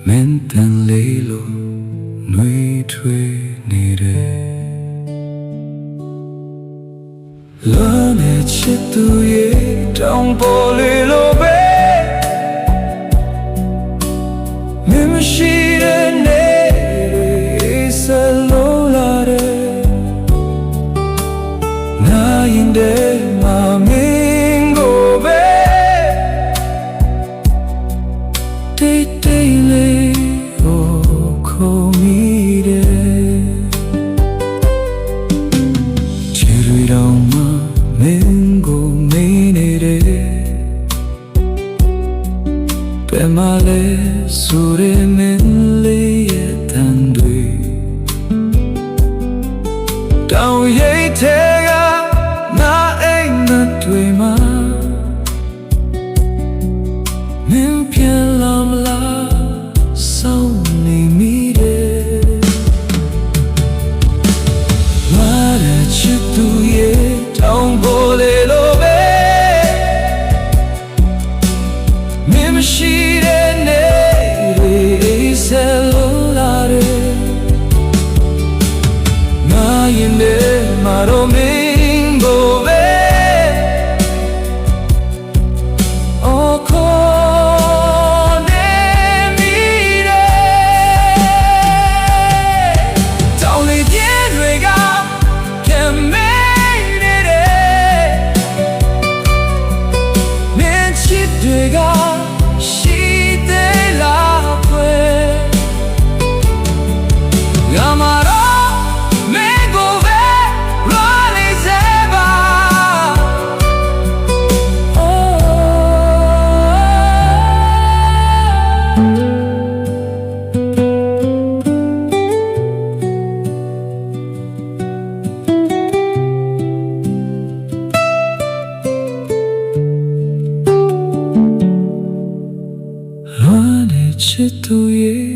မင်းတန်လေးလိုနှွေးထွေးနေတယ်လွမ်းတဲ့ချစ်သူရဲ့တောင်ပေါ်လေးလိုပဲမင်းမရှိတဲ့နေ့ဆလုံးလာတယ်နာရင်တဲ့မှာမင်းကိုပဲတိတ်တိတ်လေးကိုခေါ်မိတယ်ချီရီတောင်မှာမင်းကိုမေးနေတယ်ဘယ်မှာလဲဆိုရမင်းလေးရဲ့တန်တွေတောင်ရိပ်ထဲကနာအိမ်မက်တွေမှာမင်းပြန်လာမလားစောင့်နေမိတယ်မာရချစ်သူရဲ့တောင်ပေါ်လေလိုပဲမင်းမရှိတဲ့နေ့တွေဆယ်လုံးလာတယ်ငါရင်ထဲမှာတော့မင်းကိုပဲတွေကရှိသေးလားဖွယ်ငါမှာတော့မင်းကိုပဲလွှမ်းနေစေပါချစ်သူရဲ့